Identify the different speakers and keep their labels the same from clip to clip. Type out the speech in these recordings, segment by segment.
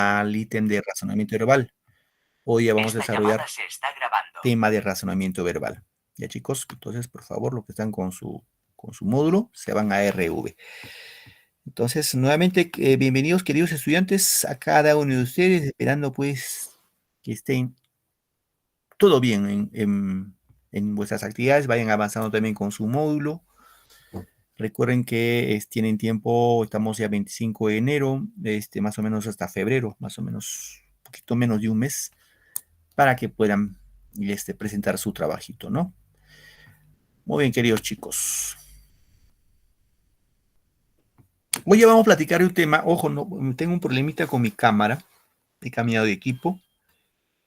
Speaker 1: al ítem de razonamiento verbal. Hoy ya vamos a desarrollar tema de razonamiento verbal. Ya, chicos, entonces, por favor, los que están con su módulo, se van a RV. Entonces, nuevamente, bienvenidos, queridos estudiantes, a cada uno de ustedes, esperando, pues, que estén todo bien en vuestras actividades, vayan avanzando también con su módulo. Recuerden que tienen tiempo, estamos ya 25 de enero, más o menos hasta febrero, más o menos, un poquito menos de un mes, para que puedan presentar su trabajito, ¿no? Muy bien, queridos chicos. Hoy ya vamos a platicar de un tema. Ojo, no, tengo un problemita con mi cámara. He cambiado de equipo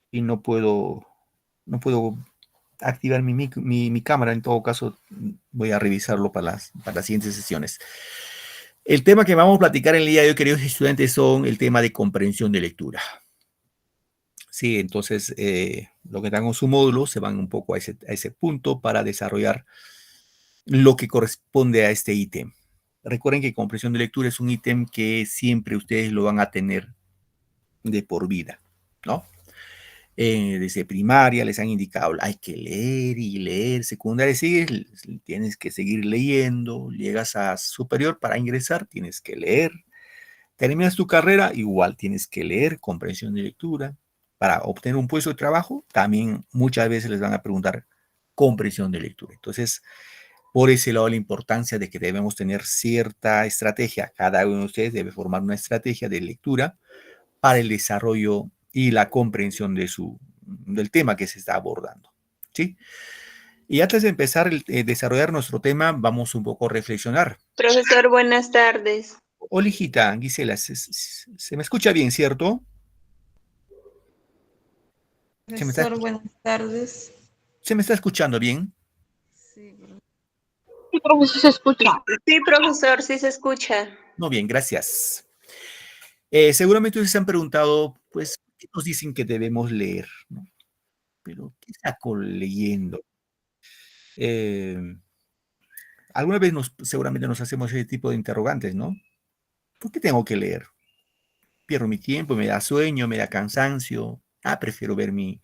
Speaker 1: y no puedo activar mi cámara. En todo caso, voy a revisarlo para las siguientes sesiones. El tema que vamos a platicar el día de hoy, queridos estudiantes, son el tema de comprensión de lectura. Sí, entonces, lo que dan en su módulo se van un poco a ese punto para desarrollar lo que corresponde a este ítem. Recuerden que comprensión de lectura es un ítem que siempre ustedes lo van a tener de por vida, ¿no? Desde primaria les han indicado, hay que leer y leer, secundaria sigues, tienes que seguir leyendo, llegas a superior para ingresar, tienes que leer, terminas tu carrera, igual tienes que leer, comprensión de lectura, para obtener un puesto de trabajo, también muchas veces les van a preguntar comprensión de lectura. Entonces, por ese lado, la importancia de que debemos tener cierta estrategia, cada uno de ustedes debe formar una estrategia de lectura para el desarrollo y la comprensión del tema que se está abordando, ¿sí? Y antes de empezar a desarrollar nuestro tema, vamos un poco a reflexionar.
Speaker 2: Profesor, buenas tardes.
Speaker 1: Hola, hijita, Gisela, se me escucha bien, ¿cierto?
Speaker 3: Profesor, buenas tardes.
Speaker 1: ¿Se me está escuchando bien?
Speaker 3: Sí,
Speaker 2: profesor, se escucha. Sí, profesor, sí se escucha.
Speaker 1: Muy bien, gracias. Seguramente ustedes se han preguntado, pues, ¿qué nos dicen que debemos leer? ¿No? Pero, ¿qué saco leyendo? Alguna vez seguramente nos hacemos ese tipo de interrogantes, ¿no? ¿Por qué tengo que leer? Pierdo mi tiempo, me da sueño, me da cansancio. Prefiero ver mi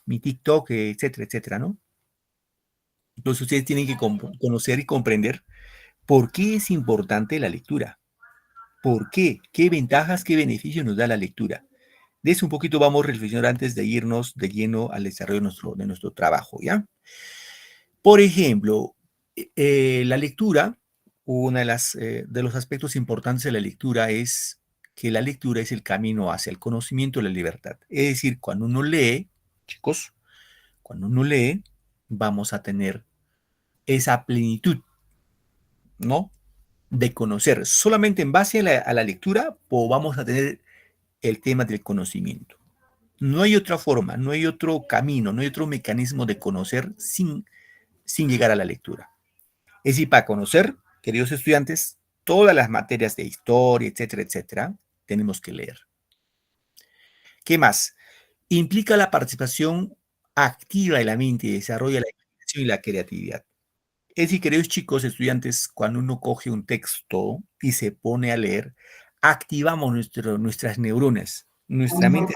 Speaker 1: TikTok, etcétera, etcétera, ¿no? Entonces ustedes tienen que conocer y comprender por qué es importante la lectura. ¿Por qué? ¿Qué ventajas, qué beneficios nos da la lectura? De eso un poquito vamos a reflexionar antes de irnos de lleno al desarrollo de nuestro trabajo, ¿ya? Por ejemplo, la lectura, uno de los aspectos importantes de la lectura es que la lectura es el camino hacia el conocimiento y la libertad. Es decir, cuando uno lee, chicos, cuando uno lee, vamos a tener esa plenitud, ¿no? De conocer. Solamente en base a la lectura vamos a tener el tema del conocimiento. No hay otra forma, no hay otro camino, no hay otro mecanismo de conocer sin llegar a la lectura. Es decir, para conocer, queridos estudiantes, todas las materias de historia, etcétera, etcétera, tenemos que leer. ¿Qué más? Implica la participación activa de la mente y desarrolla la imaginación y la creatividad. Es decir, queridos chicos, estudiantes, cuando uno coge un texto y se pone a leer, activamos nuestras neuronas, nuestra mente.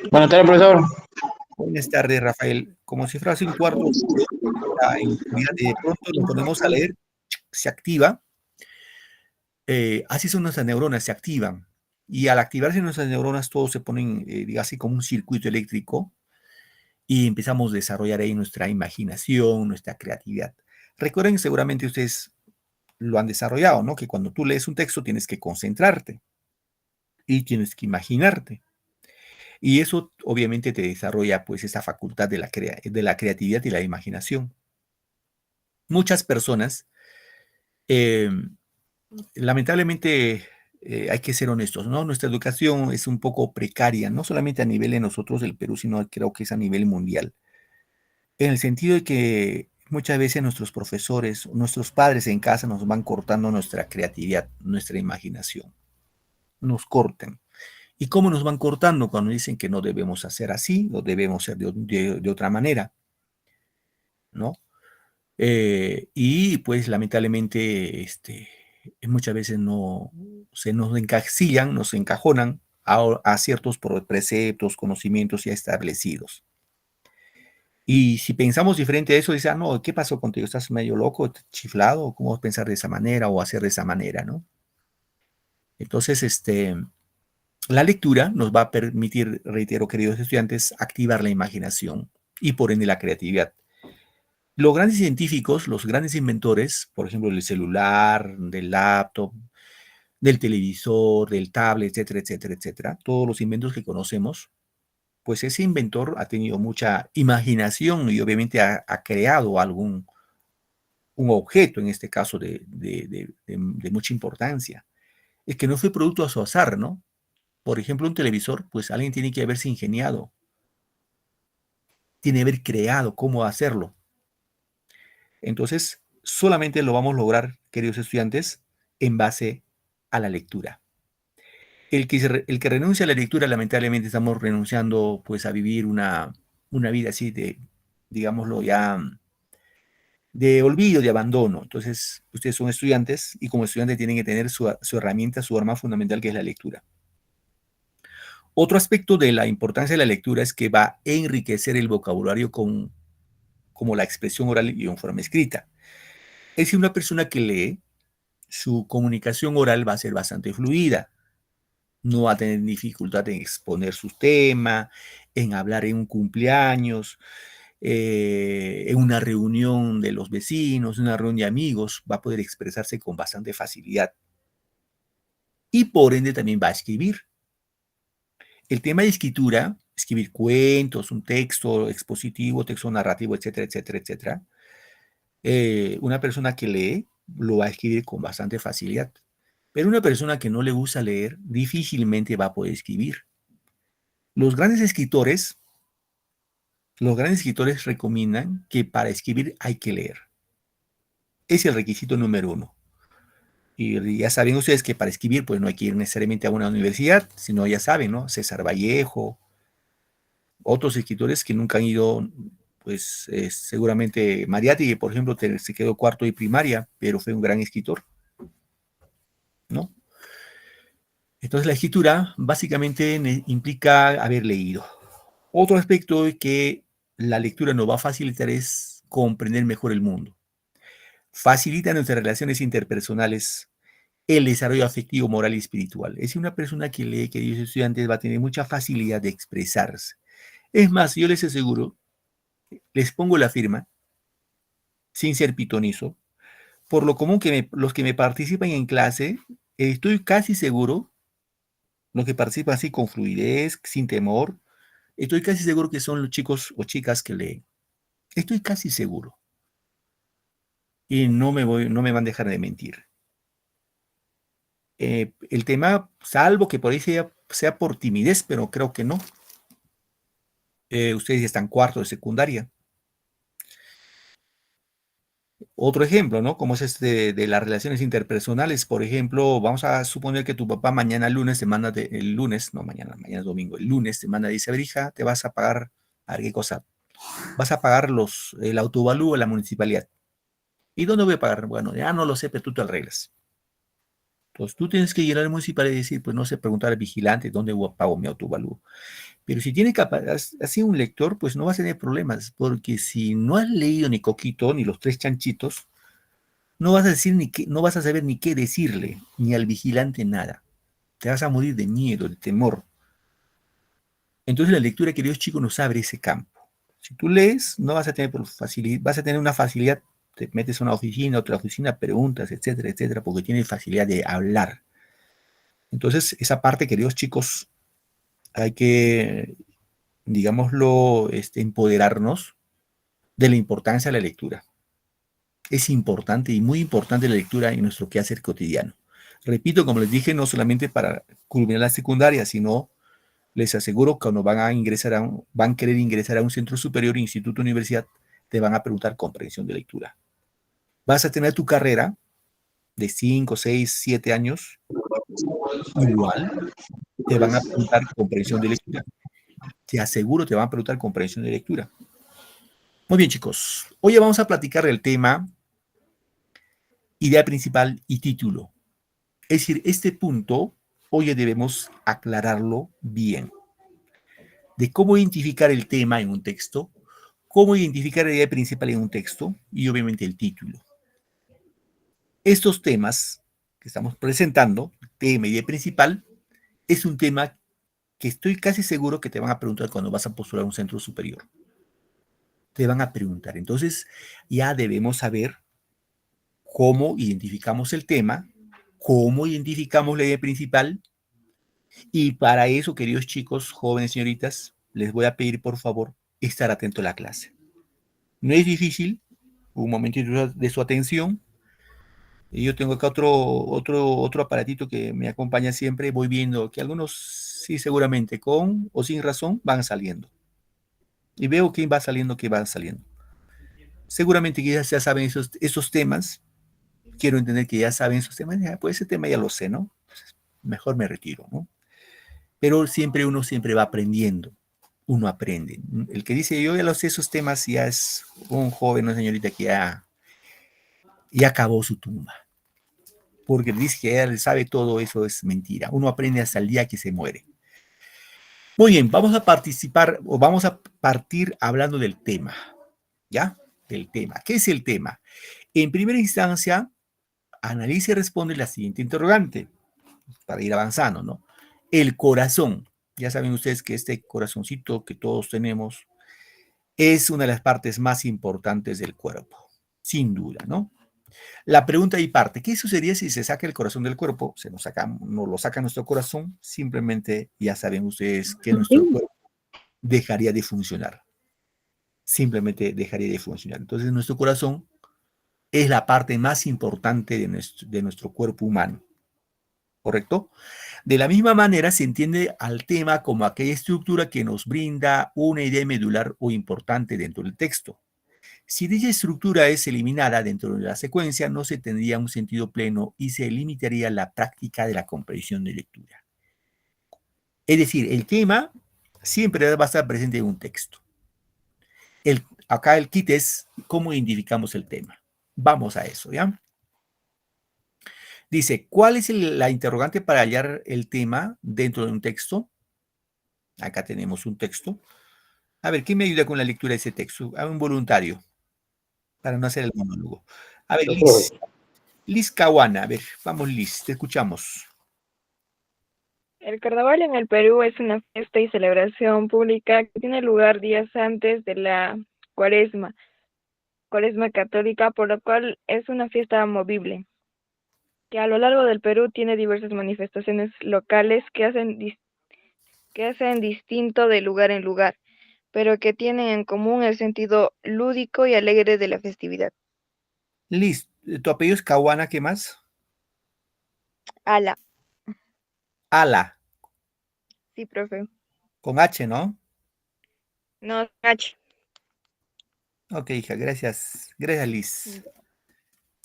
Speaker 4: Buenas tardes, profesor.
Speaker 1: Buenas tardes, Rafael. Como si fuera un cuarto oscuro, en oscuridad, de pronto nos ponemos a leer, se activa. Así son nuestras neuronas, se activan. Y al activarse nuestras neuronas, todos se ponen, así como un circuito eléctrico y empezamos a desarrollar ahí nuestra imaginación, nuestra creatividad. Recuerden, seguramente ustedes lo han desarrollado, ¿no? Que cuando tú lees un texto tienes que concentrarte y tienes que imaginarte. Y eso obviamente te desarrolla pues esa facultad de la creatividad y la imaginación. Muchas personas, lamentablemente, hay que ser honestos, ¿no? Nuestra educación es un poco precaria, no solamente a nivel de nosotros del Perú, sino creo que es a nivel mundial. En el sentido de que muchas veces nuestros profesores, nuestros padres en casa nos van cortando nuestra creatividad, nuestra imaginación. Nos cortan. ¿Y cómo nos van cortando? Cuando dicen que no debemos hacer así, o debemos hacer de otra manera, ¿no? Y pues lamentablemente muchas veces no se nos encasillan, nos encajonan a ciertos preceptos, conocimientos ya establecidos. Y si pensamos diferente a eso, dice, ah, no, ¿qué pasó contigo? ¿Estás medio loco, chiflado? ¿Cómo vas a pensar de esa manera o hacer de esa manera, no? Entonces, la lectura nos va a permitir, reitero, queridos estudiantes, activar la imaginación y por ende la creatividad. Los grandes científicos, los grandes inventores, por ejemplo, del celular, del laptop, del televisor, del tablet, etcétera, etcétera, etcétera, todos los inventos que conocemos, pues ese inventor ha tenido mucha imaginación y obviamente ha creado un objeto, en este caso, de mucha importancia. Es que no fue producto a su azar, ¿no? Por ejemplo, un televisor, pues alguien tiene que haberse ingeniado, tiene que haber creado cómo hacerlo. Entonces, solamente lo vamos a lograr, queridos estudiantes, en base a la lectura. El que renuncia a la lectura, lamentablemente estamos renunciando pues a vivir una vida así de, digámoslo ya, de olvido, de abandono. Entonces, ustedes son estudiantes y como estudiantes tienen que tener su herramienta, su arma fundamental, que es la lectura. Otro aspecto de la importancia de la lectura es que va a enriquecer el vocabulario como la expresión oral y en forma escrita. Es decir, una persona que lee, su comunicación oral va a ser bastante fluida. No va a tener dificultad en exponer su tema, en hablar en un cumpleaños, en una reunión de los vecinos, en una reunión de amigos, va a poder expresarse con bastante facilidad. Y por ende también va a escribir. El tema de escritura, escribir cuentos, un texto expositivo, texto narrativo, etcétera, etcétera, etcétera. Una persona que lee lo va a escribir con bastante facilidad. Pero una persona que no le gusta leer difícilmente va a poder escribir. Los grandes escritores recomiendan que para escribir hay que leer. Es el requisito número 1. Y ya saben ustedes que para escribir pues no hay que ir necesariamente a una universidad, sino ya saben, ¿no? César Vallejo, otros escritores que nunca han ido, pues seguramente Mariátegui, por ejemplo, se quedó cuarto de primaria, pero fue un gran escritor, ¿no? Entonces la escritura básicamente implica haber leído. Otro aspecto que la lectura nos va a facilitar es comprender mejor el mundo. Facilita nuestras relaciones interpersonales, el desarrollo afectivo, moral y espiritual. Es decir, una persona que lee, queridos estudiantes, va a tener mucha facilidad de expresarse. Es más, yo les aseguro, les pongo la firma, sin ser pitonizo, por lo común que los que me participan en clase, estoy casi seguro, los que participan así con fluidez, sin temor, estoy casi seguro que son los chicos o chicas que leen. Estoy casi seguro. Y no me van a dejar de mentir. El tema, salvo que por ahí sea por timidez, pero creo que no. Ustedes ya están cuarto de secundaria. Otro ejemplo, ¿no? Como es de las relaciones interpersonales. Por ejemplo, vamos a suponer que tu papá mañana lunes te manda, el lunes, no mañana es domingo, el lunes te manda, dice, a ver, hija, te vas a pagar, a ver qué cosa, vas a pagar el autovalúo de la municipalidad. ¿Y dónde voy a pagar? Bueno, ya no lo sé, pero tú te arreglas. Entonces tú tienes que ir al municipal y decir, pues no sé, preguntar al vigilante dónde pago mi autovalúo. Pero si tiene así un lector, pues no vas a tener problemas, porque si no has leído ni Coquito ni los tres chanchitos, no vas a decir no vas a saber ni qué decirle, ni al vigilante nada. Te vas a morir de miedo, de temor. Entonces la lectura, queridos chicos, nos abre ese campo. Si tú lees, no vas a tener facilidad, vas a tener una facilidad, te metes a una oficina, otra oficina, preguntas, etcétera, etcétera, porque tienes facilidad de hablar. Entonces, esa parte, queridos chicos, hay que, digámoslo, empoderarnos de la importancia de la lectura. Es importante y muy importante la lectura en nuestro quehacer cotidiano. Repito, como les dije, no solamente para culminar la secundaria, sino les aseguro que cuando van a querer ingresar a un centro superior, instituto, universidad, te van a preguntar comprensión de lectura. Vas a tener tu carrera de 5, 6, 7 años, igual te van a preguntar comprensión de lectura. Te aseguro te van a preguntar comprensión de lectura. Muy bien, chicos. Hoy vamos a platicar del tema idea principal y título. Es decir, este punto hoy debemos aclararlo bien, de cómo identificar el tema en un texto, cómo identificar la idea principal en un texto y obviamente el título. Estos temas que estamos presentando, tema y idea principal, es un tema que estoy casi seguro que te van a preguntar cuando vas a postular un centro superior. Te van a preguntar. Entonces, ya debemos saber cómo identificamos el tema, cómo identificamos la idea principal. Y para eso, queridos chicos, jóvenes, señoritas, les voy a pedir, por favor, estar atento a la clase. No es difícil, un momentito de su atención. Y yo tengo acá otro aparatito que me acompaña siempre. Voy viendo que algunos, sí, seguramente, con o sin razón, van saliendo. Y veo quién va saliendo, qué va saliendo. Seguramente que ya saben esos temas. Quiero entender que ya saben esos temas. Ya, pues ese tema ya lo sé, ¿no? Mejor me retiro, ¿no? Pero uno siempre va aprendiendo. Uno aprende. El que dice, yo ya lo sé esos temas, ya es un joven, una señorita que ya acabó su tumba. Porque dice que él sabe todo, eso es mentira. Uno aprende hasta el día que se muere. Muy bien, vamos a partir hablando del tema. ¿Ya? Del tema. ¿Qué es el tema? En primera instancia, analiza y responde la siguiente interrogante, para ir avanzando, ¿no? El corazón. Ya saben ustedes que este corazoncito que todos tenemos es una de las partes más importantes del cuerpo, sin duda, ¿no? La pregunta y parte, ¿qué sucedería si se saca el corazón del cuerpo? Nos lo saca nuestro corazón, simplemente ya saben ustedes que nuestro cuerpo dejaría de funcionar. Simplemente dejaría de funcionar. Entonces, nuestro corazón es la parte más importante de nuestro cuerpo humano. ¿Correcto? De la misma manera, se entiende al tema como aquella estructura que nos brinda una idea medular o importante dentro del texto. Si dicha estructura es eliminada dentro de la secuencia, no se tendría un sentido pleno y se limitaría la práctica de la comprensión de lectura. Es decir, el tema siempre va a estar presente en un texto. Acá el kit es cómo identificamos el tema. Vamos a eso, ¿ya? Dice, ¿cuál es la interrogante para hallar el tema dentro de un texto? Acá tenemos un texto. A ver, ¿quién me ayuda con la lectura de ese texto? A un voluntario, para no hacer el monólogo. A ver, Liz Caguana, a ver, vamos Liz, te escuchamos.
Speaker 5: El carnaval en el Perú es una fiesta y celebración pública que tiene lugar días antes de la cuaresma católica, por lo cual es una fiesta movible, que a lo largo del Perú tiene diversas manifestaciones locales que hacen distinto de lugar en lugar, pero que tienen en común el sentido lúdico y alegre de la festividad.
Speaker 1: Liz, ¿tu apellido es Caguana? ¿Qué más?
Speaker 5: Ala.
Speaker 1: Ala.
Speaker 5: Sí, profe.
Speaker 1: Con H, ¿no?
Speaker 5: No, H.
Speaker 1: Ok, hija, gracias. Gracias, Liz.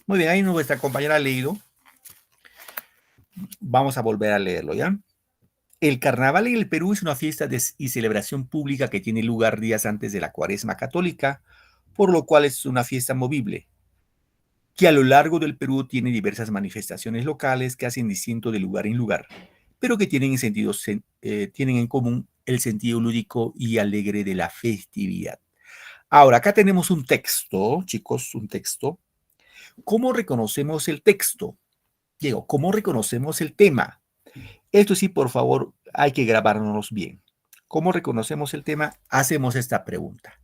Speaker 1: Muy bien, ahí nuestra compañera ha leído. Vamos a volver a leerlo, ¿ya? El carnaval en el Perú es una fiesta y celebración pública que tiene lugar días antes de la cuaresma católica, por lo cual es una fiesta movible, que a lo largo del Perú tiene diversas manifestaciones locales que hacen distinto de lugar en lugar, pero que tienen en común el sentido lúdico y alegre de la festividad. Ahora, acá tenemos un texto, chicos, un texto. ¿Cómo reconocemos el texto? Diego, ¿cómo reconocemos el tema? Esto sí, por favor, hay que grabárnoslos bien. ¿Cómo reconocemos el tema? Hacemos esta pregunta.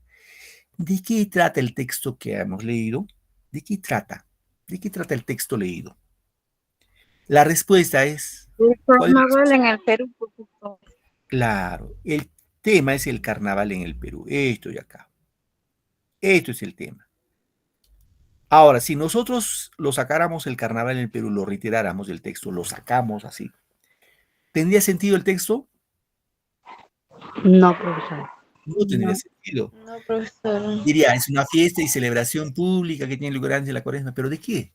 Speaker 1: ¿De qué trata el texto que hemos leído? ¿De qué trata? ¿De qué trata el texto leído? La respuesta es...
Speaker 2: El carnaval en el Perú, profesor.
Speaker 1: Claro, el tema es el carnaval en el Perú. Esto y acá. Esto es el tema. Ahora, si nosotros lo sacáramos el carnaval en el Perú, lo retiráramos del texto, lo sacamos así, ¿tendría sentido el texto?
Speaker 6: No, profesor.
Speaker 1: No tendría sentido.
Speaker 3: No, profesor.
Speaker 1: Diría, es una fiesta y celebración pública que tiene lugar antes de la cuaresma, pero ¿de qué?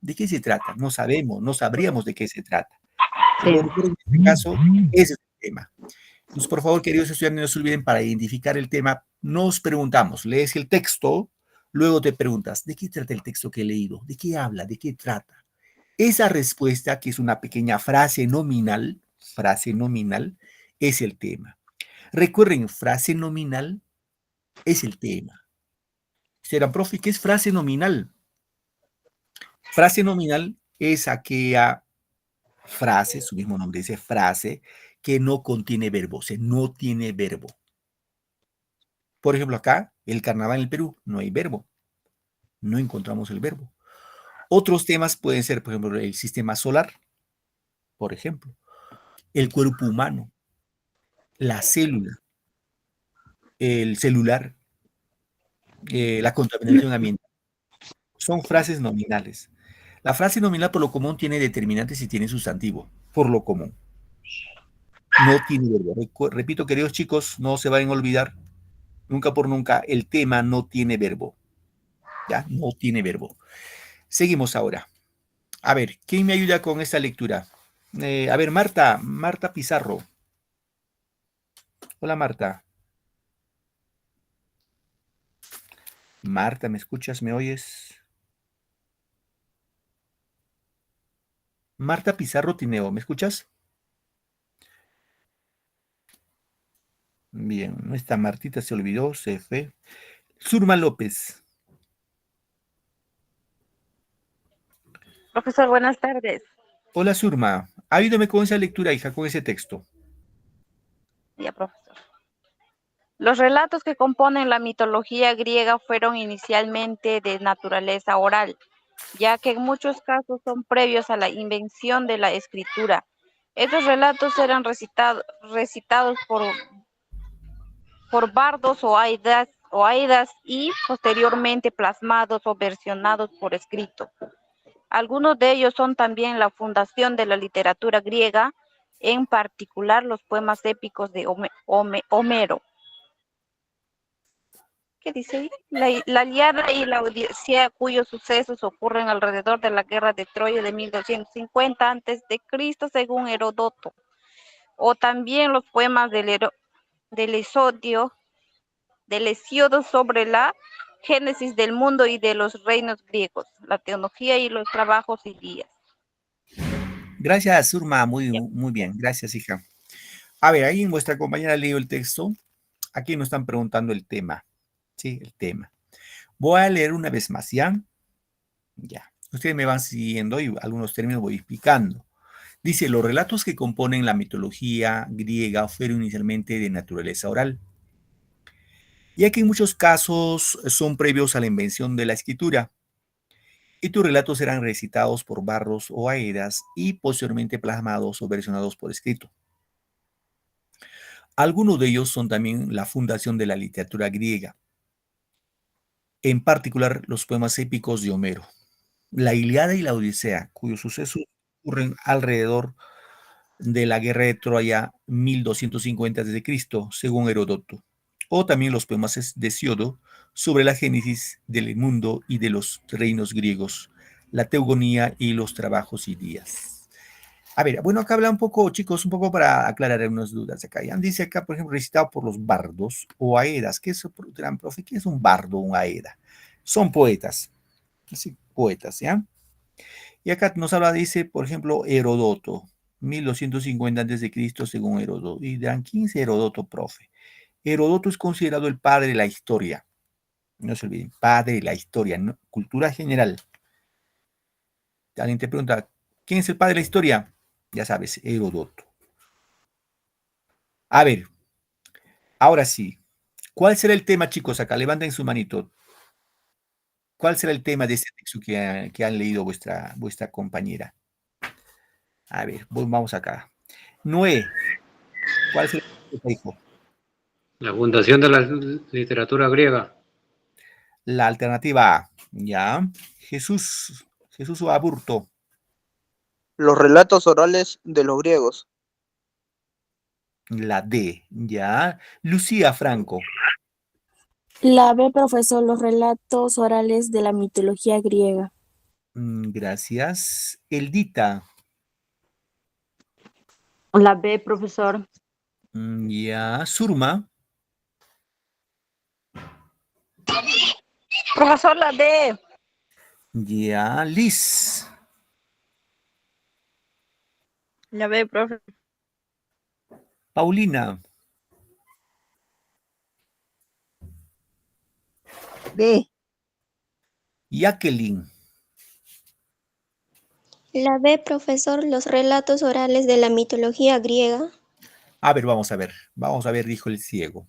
Speaker 1: ¿De qué se trata? No sabemos, no sabríamos de qué se trata.
Speaker 6: Sí.
Speaker 1: En este caso, ese es el tema. Entonces, por favor, queridos estudiantes, no se olviden, para identificar el tema, nos preguntamos, lees el texto, luego te preguntas, ¿de qué trata el texto que he leído? ¿De qué habla? ¿De qué trata? Esa respuesta, que es una pequeña frase nominal, frase nominal es el tema. Recuerden, frase nominal es el tema. Será, profe, ¿qué es frase nominal? Frase nominal es aquella frase, su mismo nombre dice frase, que no contiene verbo, o sea, no tiene verbo. Por ejemplo, acá, el carnaval en el Perú, no hay verbo. No encontramos el verbo. Otros temas pueden ser, por ejemplo, el sistema solar, por ejemplo, el cuerpo humano, la célula, el celular, la contaminación ambiental. Son frases nominales. La frase nominal por lo común tiene determinantes y tiene sustantivo, por lo común. No tiene verbo. Repito, queridos chicos, no se vayan a olvidar, nunca por nunca, el tema no tiene verbo. ¿Ya? No tiene verbo. Seguimos ahora. A ver, ¿quién me ayuda con esta lectura? A ver, Marta Pizarro. Hola, Marta. Marta, ¿me escuchas? ¿Me oyes? Marta Pizarro Tineo, ¿me escuchas? Bien, no está Martita, se olvidó, se fue. Surma López.
Speaker 6: Profesor, buenas tardes.
Speaker 1: Hola, Surma. Ayúdame con esa lectura, hija, con ese texto.
Speaker 6: Ya, profesor. Los relatos que componen la mitología griega fueron inicialmente de naturaleza oral, ya que en muchos casos son previos a la invención de la escritura. Estos relatos eran recitados por bardos o aidas y posteriormente plasmados o versionados por escrito. Algunos de ellos son también la fundación de la literatura griega, en particular los poemas épicos de Homero. ¿Qué dice ahí? La Ilíada y la Odisea, cuyos sucesos ocurren alrededor de la guerra de Troya de 1250 a.C., según Heródoto. O también los poemas del Hesíodo sobre la génesis del mundo y de los reinos griegos, la teología y los trabajos y días.
Speaker 1: Gracias, Surma. Muy bien. Gracias, hija. A ver, ahí vuestra compañera leyó el texto. Aquí nos están preguntando el tema. Sí, el tema. Voy a leer una vez más, ¿ya? Ya. Ustedes me van siguiendo y algunos términos voy explicando. Dice, los relatos que componen la mitología griega fueron inicialmente de naturaleza oral, ya que en muchos casos son previos a la invención de la escritura, y tus relatos eran recitados por barros o aedas y posteriormente plasmados o versionados por escrito. Algunos de ellos son también la fundación de la literatura griega, en particular los poemas épicos de Homero, la Ilíada y la Odisea, cuyos sucesos ocurren alrededor de la guerra de Troya 1250 a.C., según Heródoto, o también los poemas de Hesíodo sobre la génesis del mundo y de los reinos griegos, la teogonía y los trabajos y días. A ver, bueno, acá habla un poco, chicos, un poco para aclarar algunas dudas acá. Ya dice acá, por ejemplo, recitado por los bardos o aedas. ¿Qué es, gran profe? ¿Qué es un bardo o un aeda? Son poetas. Sí, poetas, ¿ya? Y acá nos habla, dice, por ejemplo, Heródoto, 1250 a.C., según Heródoto. Y dirán, ¿quién es Heródoto, profe? Heródoto es considerado el padre de la historia. No se olviden, padre de la historia, ¿no? Cultura general. Alguien te pregunta, ¿quién es el padre de la historia? Ya sabes, Heródoto. A ver, ahora sí. ¿Cuál será el tema, chicos? Acá, levanten su manito. ¿Cuál será el tema de este texto que han leído vuestra compañera? A ver, vamos acá. Noé, ¿cuál será el tema, hijo?
Speaker 4: La fundación de la literatura griega.
Speaker 1: La alternativa A, ya. Jesús Aburto.
Speaker 7: Los relatos orales de los griegos.
Speaker 1: La D, ya. Lucía Franco.
Speaker 8: La B, profesor, los relatos orales de la mitología griega.
Speaker 1: Gracias. Eldita.
Speaker 2: La B, profesor.
Speaker 1: Ya. Surma.
Speaker 6: Profesor, la D.
Speaker 1: Ya. Liz.
Speaker 5: La B, profe.
Speaker 1: Paulina.
Speaker 9: B.
Speaker 1: Jacqueline.
Speaker 10: La B, profesor, los relatos orales de la mitología griega.
Speaker 1: A ver, vamos a ver. Vamos a ver, dijo el ciego.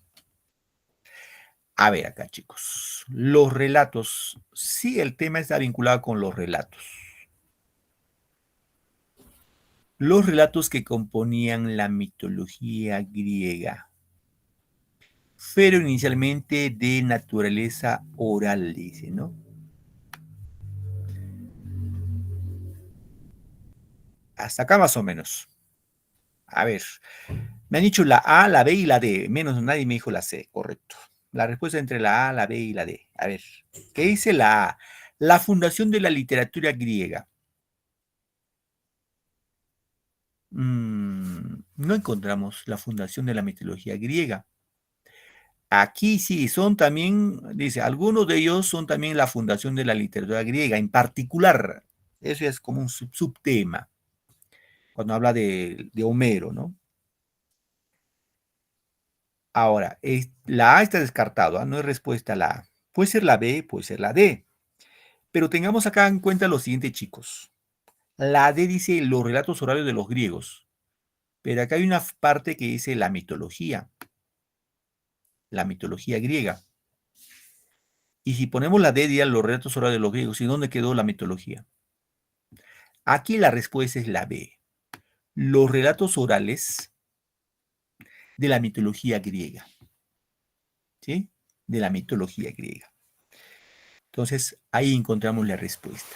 Speaker 1: A ver acá, chicos. Los relatos. Sí, el tema está vinculado con los relatos. Los relatos que componían la mitología griega fueron inicialmente de naturaleza oral, dice, ¿no? Hasta acá más o menos. A ver, me han dicho la A, la B y la D. Menos nadie me dijo la C, correcto. La respuesta entre la A, la B y la D. A ver, ¿qué dice la A? La fundación de la literatura griega. No encontramos la fundación de la mitología griega. Aquí sí, son también, dice, algunos de ellos son también la fundación de la literatura griega, en particular. Eso es como un subtema, cuando habla de Homero, ¿no? Ahora, la A está descartado, ¿ah? No es respuesta a la A. Puede ser la B, puede ser la D. Pero tengamos acá en cuenta lo siguiente, chicos. La D dice los relatos orales de los griegos. Pero acá hay una parte que dice la mitología griega. Y si ponemos la D, diría los relatos orales de los griegos, ¿y dónde quedó la mitología? Aquí la respuesta es la B. Los relatos orales de la mitología griega. ¿Sí? De la mitología griega. Entonces, ahí encontramos la respuesta.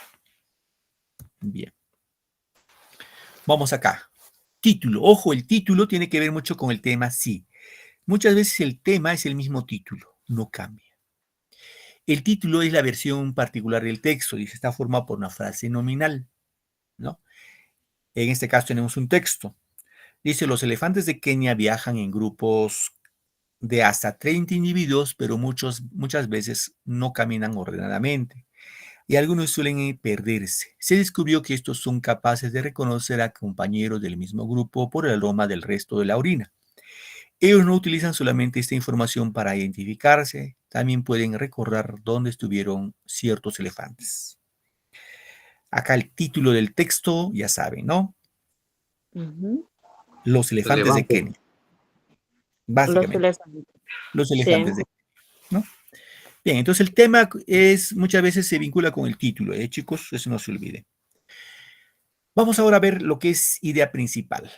Speaker 1: Bien. Vamos acá. Título. Ojo, el título tiene que ver mucho con el tema, sí. Muchas veces el tema es el mismo título, no cambia. El título es la versión particular del texto y está formado por una frase nominal, ¿no? En este caso tenemos un texto. Dice, los elefantes de Kenia viajan en grupos de hasta 30 individuos, pero muchas veces no caminan ordenadamente y algunos suelen perderse. Se descubrió que estos son capaces de reconocer a compañeros del mismo grupo por el aroma del resto de la orina. Ellos no utilizan solamente esta información para identificarse, también pueden recordar dónde estuvieron ciertos elefantes. Acá el título del texto, ya saben, ¿no? Los elefantes de Kenia. Básicamente. Los elefantes de Kenia, ¿no? Bien, entonces el tema muchas veces se vincula con el título, chicos, eso no se olvide. Vamos ahora a ver lo que es idea principal.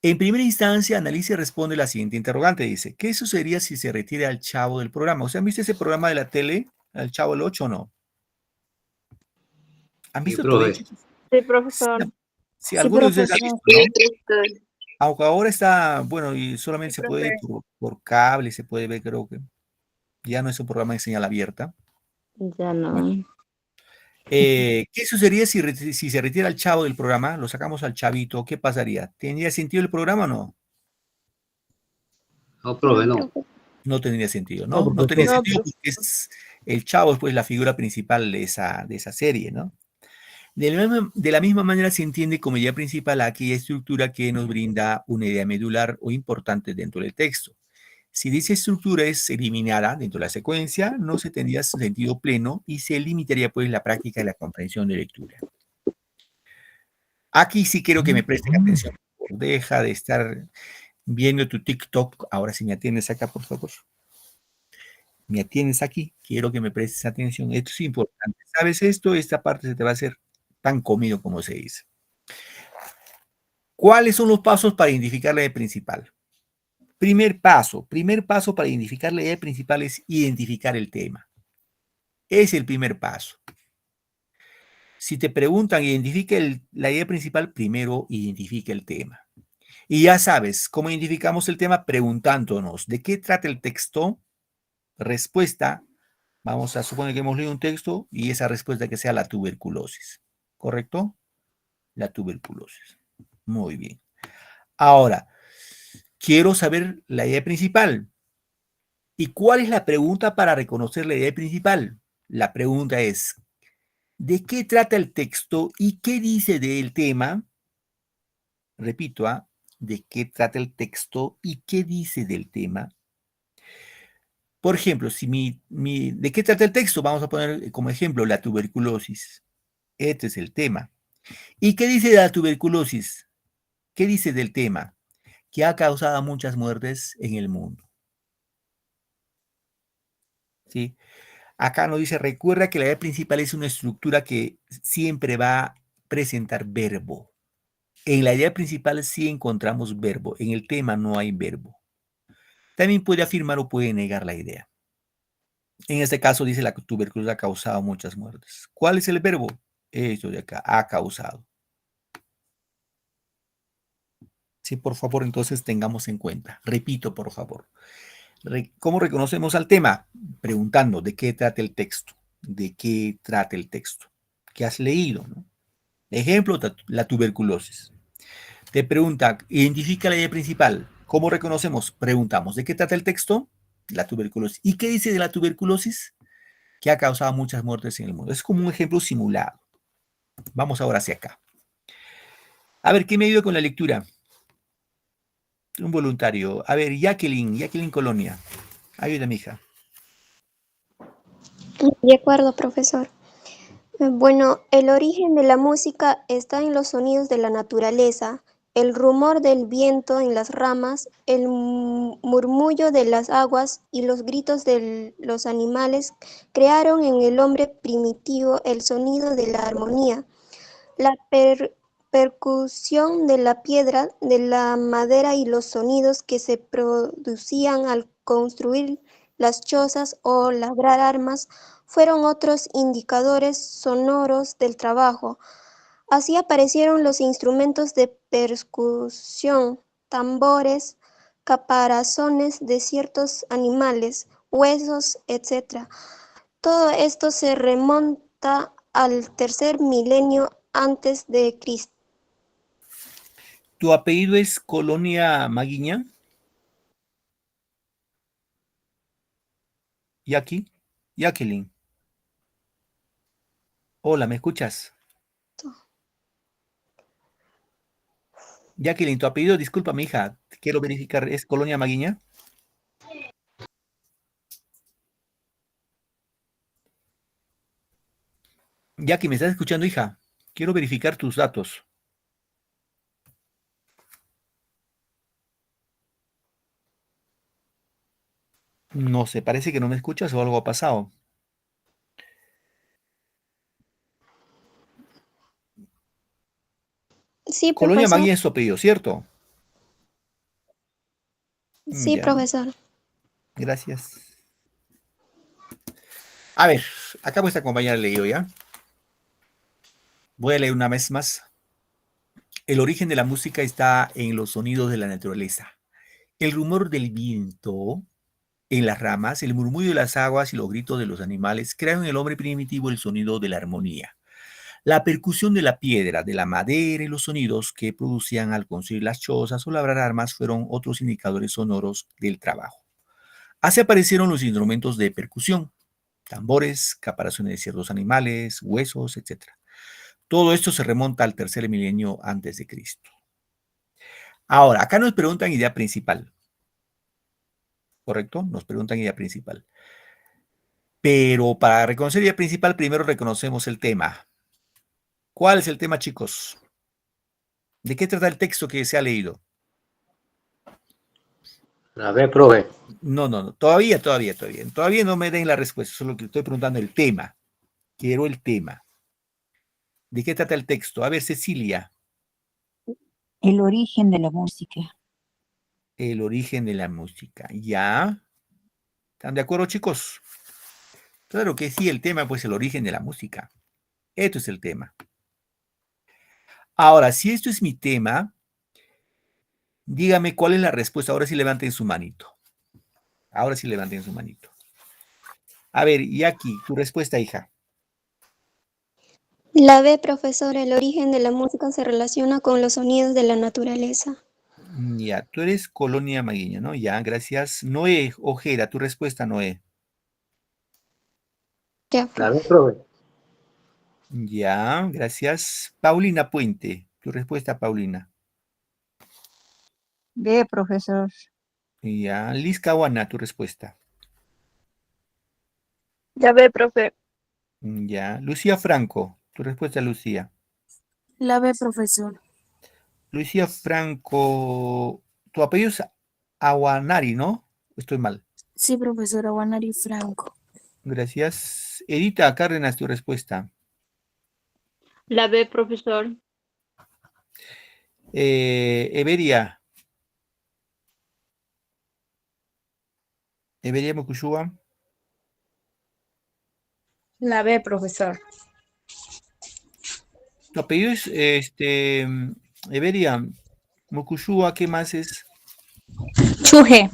Speaker 1: En primera instancia, analiza y responde la siguiente interrogante. Dice, ¿qué sucedería si se retira al Chavo del programa? O sea, ¿han visto ese programa de la tele, al Chavo del 8 o no? ¿Han visto todo eso?
Speaker 5: Sí, profesor.
Speaker 1: Sí, algunos de ustedes han visto, ¿no? Aunque ahora está, bueno, y solamente se puede por cable, se puede ver, creo que ya no es un programa de señal abierta.
Speaker 9: Ya no.
Speaker 1: Bueno. ¿Qué sucedería si se retira al Chavo del programa? Lo sacamos al Chavito, ¿qué pasaría? ¿Tendría sentido el programa o no?
Speaker 4: No, profe, no.
Speaker 1: No tendría sentido, ¿no? No tendría sentido porque el Chavo es pues la figura principal de esa serie, ¿no? De la misma manera se entiende como idea principal aquella estructura que nos brinda una idea medular o importante dentro del texto. Si dicha estructura es eliminada dentro de la secuencia, no se tendría sentido pleno y se limitaría pues la práctica de la comprensión de lectura. Aquí sí quiero que me presten atención. Deja de estar viendo tu TikTok. Ahora sí me atiendes acá, por favor. Me atiendes aquí. Quiero que me prestes atención. Esto es importante. ¿Sabes esto? Esta parte se te va a hacer tan comido como se dice. ¿Cuáles son los pasos para identificar la idea principal? Primer paso para identificar la idea principal es identificar el tema. Es el primer paso. Si te preguntan, identifica la idea principal, primero identifica el tema. Y ya sabes, ¿cómo identificamos el tema? Preguntándonos, ¿de qué trata el texto? Respuesta, vamos a suponer que hemos leído un texto y esa respuesta que sea la tuberculosis. ¿Correcto? La tuberculosis. Muy bien. Ahora, quiero saber la idea principal. ¿Y cuál es la pregunta para reconocer la idea principal? La pregunta es, ¿de qué trata el texto y qué dice del tema? Repito, de qué trata el texto y qué dice del tema. Por ejemplo, si ¿de qué trata el texto? Vamos a poner como ejemplo la tuberculosis. Este es el tema. ¿Y qué dice de la tuberculosis? ¿Qué dice del tema? Que ha causado muchas muertes en el mundo. ¿Sí? Acá nos dice, recuerda que la idea principal es una estructura que siempre va a presentar verbo. En la idea principal sí encontramos verbo, en el tema no hay verbo. También puede afirmar o puede negar la idea. En este caso dice la tuberculosis ha causado muchas muertes. ¿Cuál es el verbo? Esto de acá, ha causado. Sí, por favor, entonces tengamos en cuenta. Repito, por favor. ¿Cómo reconocemos al tema? Preguntando de qué trata el texto. ¿De qué trata el texto? ¿Qué has leído? ¿No? Ejemplo, la tuberculosis. Te pregunta, identifica la idea principal. ¿Cómo reconocemos? Preguntamos, ¿de qué trata el texto? La tuberculosis. ¿Y qué dice de la tuberculosis? Que ha causado muchas muertes en el mundo. Es como un ejemplo simulado. Vamos ahora hacia acá. A ver, ¿qué me ayuda con la lectura? Un voluntario. A ver, Jacqueline Colonia. Ayúdame, hija.
Speaker 10: De acuerdo, profesor. Bueno, el origen de la música está en los sonidos de la naturaleza, el rumor del viento en las ramas, el murmullo de las aguas y los gritos de los animales crearon en el hombre primitivo el sonido de la armonía. La percusión de la piedra, de la madera y los sonidos que se producían al construir las chozas o labrar armas fueron otros indicadores sonoros del trabajo. Así aparecieron los instrumentos de percusión, tambores, caparazones de ciertos animales, huesos, etc. Todo esto se remonta al tercer milenio antes de Cristo.
Speaker 1: ¿Tu apellido es Colonia Maguiña? Jacqueline. Hola, ¿me escuchas? Jacqueline, tu apellido, disculpa, mi hija, quiero verificar, ¿es Colonia Maguiña? Jackie, ¿me estás escuchando, hija? Quiero verificar tus datos. No sé, parece que no me escuchas o algo ha pasado.
Speaker 10: Sí,
Speaker 1: Colonia
Speaker 10: profesor.
Speaker 1: Maguiña es tu apellido, ¿cierto?
Speaker 10: Sí,
Speaker 1: Ya,
Speaker 10: profesor.
Speaker 1: gracias. A ver, acá vuestra compañera leyó ya. Voy a leer una vez más. El origen de la música está en los sonidos de la naturaleza. El rumor del viento en las ramas, el murmullo de las aguas y los gritos de los animales crearon en el hombre primitivo el sonido de la armonía. La percusión de la piedra, de la madera y los sonidos que producían al construir las chozas o labrar armas fueron otros indicadores sonoros del trabajo. Así aparecieron los instrumentos de percusión, tambores, caparazones de ciertos animales, huesos, etc. Todo esto se remonta al tercer milenio antes de Cristo. Ahora, acá nos preguntan idea principal. ¿Correcto? Nos preguntan idea principal. Pero para reconocer idea principal, primero reconocemos el tema. ¿Cuál es el tema, chicos? ¿De qué trata el texto que se ha leído?
Speaker 4: A ver, profe.
Speaker 1: No. Todavía no me den la respuesta. Solo que estoy preguntando el tema. Quiero el tema. ¿De qué trata el texto? A ver, Cecilia.
Speaker 9: El origen de la música.
Speaker 1: El origen de la música. ¿Ya? ¿Están de acuerdo, chicos? Claro que sí, el tema, pues el origen de la música. Esto es el tema. Ahora, si esto es mi tema, dígame cuál es la respuesta. Ahora sí levanten su manito. Ahora sí levanten su manito. A ver, Jackie, tu respuesta, hija.
Speaker 10: La B, profesor, el origen de la música se relaciona con los sonidos de la naturaleza.
Speaker 1: Ya, tú eres Colonia Maguiña, ¿no? Ya, gracias. Noé Ojeda, tu respuesta, Noé.
Speaker 10: Ya,
Speaker 4: A ver, profe.
Speaker 1: Ya, gracias. Paulina Puente, tu respuesta, Paulina.
Speaker 9: B, profesor.
Speaker 1: Ya, Liz Caguana, tu respuesta.
Speaker 5: Ya ve, profe.
Speaker 1: Ya, Lucía Franco, tu respuesta, Lucía.
Speaker 8: La B, profesor.
Speaker 1: Lucía Franco, tu apellido es Aguanari, ¿no? Estoy mal.
Speaker 8: Sí, profesora Guanari Franco.
Speaker 1: Gracias. Edita Cárdenas, tu respuesta.
Speaker 2: La B, profesor.
Speaker 1: Everia. Everia Mokushua.
Speaker 3: La B, profesor.
Speaker 1: Tu apellido es Everia Mokushua, ¿qué más es?
Speaker 3: Chuje.